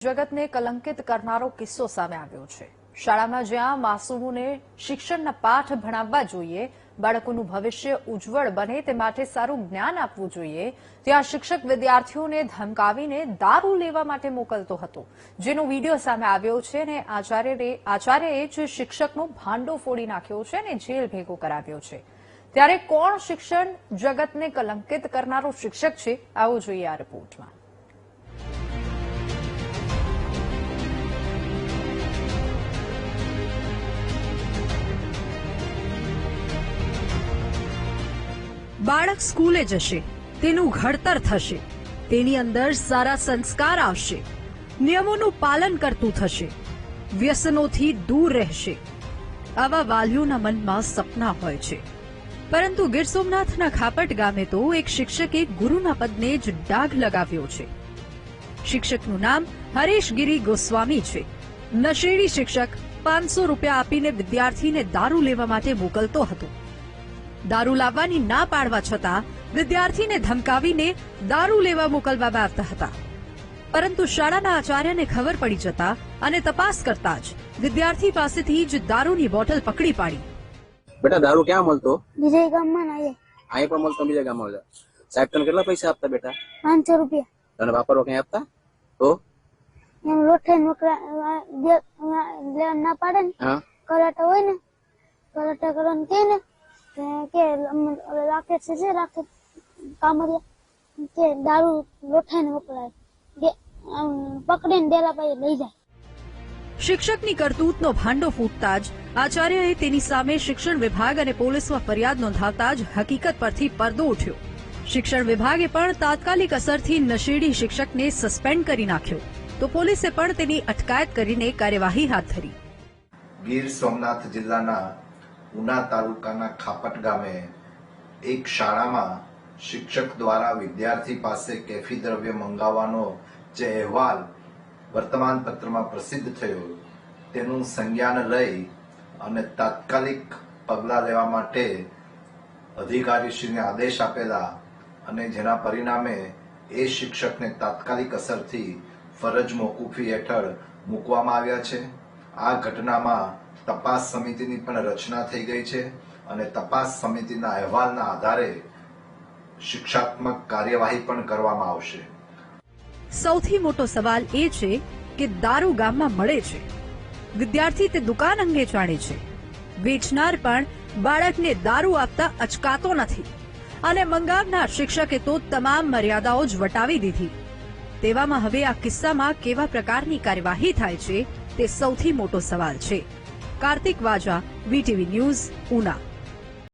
જગતને કલંકિત કરનારો કિસ્સો સામે આવ્યો છે। શાળામાં જ્યાં માસૂમોને શિક્ષણના પાઠ ભણાવવા જોઈએ, બાળકોનું ભવિષ્ય ઉજ્જવળ બને તે માટે સારું જ્ઞાન આપવું જોઈએ, ત્યાં શિક્ષક વિદ્યાર્થીઓને ધમકાવીને દારૂ લેવા માટે મોકલતો હતો, જેનો વીડિયો સામે આવ્યો છે અને આચાર્યએ જ શિક્ષકનો ભાંડો ફોડી નાખ્યો છે અને જેલ ભેગો કરાવ્યો છે। ત્યારે કોણ શિક્ષણ જગતને કલંકિત કરનારો શિક્ષક છે, આવો જોઈએ આ રિપોર્ટમાં। બાળક સ્કૂલે જશે, તેનું ઘડતર થશે, તેની અંદર સારા સંસ્કાર આવશે, નિયમોનું પાલન કરતું થશે, વ્યસનોથી દૂર રહેશે। આવા વાલીઓના મનમાં સપના હોય છે, પરંતુ ગીર સોમનાથના ખાપટ ગામે તો એક શિક્ષકે ગુરુના પદને જ ડાઘ લગાવ્યો છે। શિક્ષકનું નામ હરેશગીરી ગોસ્વામી છે। નશેડી શિક્ષક 500 રૂપિયા આપીને વિદ્યાર્થીને દારૂ લેવા માટે મોકલતો હતો। દારૂ લાવવાની ના પાડવા છતાં વિદ્યાર્થીને ધમકાવીને દારૂ લેવા મોકલવામાં આવતા હતા, પરંતુ શાળાના આચાર્યને ખબર પડી જતા અને તપાસ કરતા જ વિદ્યાર્થી પાસેથી જ દારૂની બોટલ પકડી પાડી। બેટા દારૂ ક્યાં મળતો? બીજા ગામમાં ના અહીં પણ મળતો, બીજા ગામમાં મળતો। સાહેબ તને કેટલા પૈસા આપતા બેટા? 500 રૂપિયા। તને વાપરવા ક્યાં આપતા? તો એમ લોઠે ના પાડે ને, હા કરાટા હોય ને, કરાટા કરવાનું કે ને કે રાકેટ છે રાકેટ કામરિયા કે દારૂ લોઠાઈને મોકલાય કે પકડીને ડેલા પાસે લઈ જાય। શિક્ષકની કરતૂતનો ભાંડો ફૂટતા જ આચાર્યએ તેની સામે શિક્ષણ વિભાગ અને પોલીસમાં ફરિયાદ નોંધાવતા જ હકીકત પરથી પડદો ઉઠ્યો। શિક્ષણ વિભાગે પણ તાત્કાલિક અસરથી નશેડી શિક્ષકને સસ્પેન્ડ કરી નાખ્યો, તો પોલીસે પણ તેની અટકાયત કરીને કાર્યવાહી હાથ ધરી। ગીર સોમનાથ જિલ્લાના ઉના તાલુકાના ખાપટ ગામે એક શાળામાં શિક્ષક દ્વારા વિદ્યાર્થી પાસે કેફી દ્રવ્ય મંગાવવાનો જે અહેવાલ વર્તમાન પત્રમાં પ્રસિદ્ધ થયો, તેનું સંજ્ઞાન લઈ અને તાત્કાલિક પગલાં લેવા માટે અધિકારીશ્રીને આદેશ આપેલા અને જેના પરિણામે એ શિક્ષકને તાત્કાલિક અસરથી ફરજ મોકૂફી હેઠળ મૂકવામાં આવ્યા છે। આ ઘટનામાં તપાસ સમિતિની પણ રચના થઈ ગઈ છે અને તપાસ સમિતિના અહેવાલના આધારે શિક્ષાત્મક કાર્યવાહી પણ કરવામાં આવશે। સૌથી મોટો સવાલ એ છે કે દારૂ ગામમાં મળે છે, વિદ્યાર્થી તે દુકાન અંગે જાણે છે, વેચનાર પણ બાળકને દારૂ આપતા અચકાતો નથી અને મંગાવનાર શિક્ષકે તો તમામ મર્યાદાઓ જ વટાવી દીધી। તેવામાં હવે આ કિસ્સામાં કેવા પ્રકારની કાર્યવાહી થાય છે તે સૌથી મોટો સવાલ છે। કાર્તિક વાજા, VTV ન્યૂઝ, ઉના।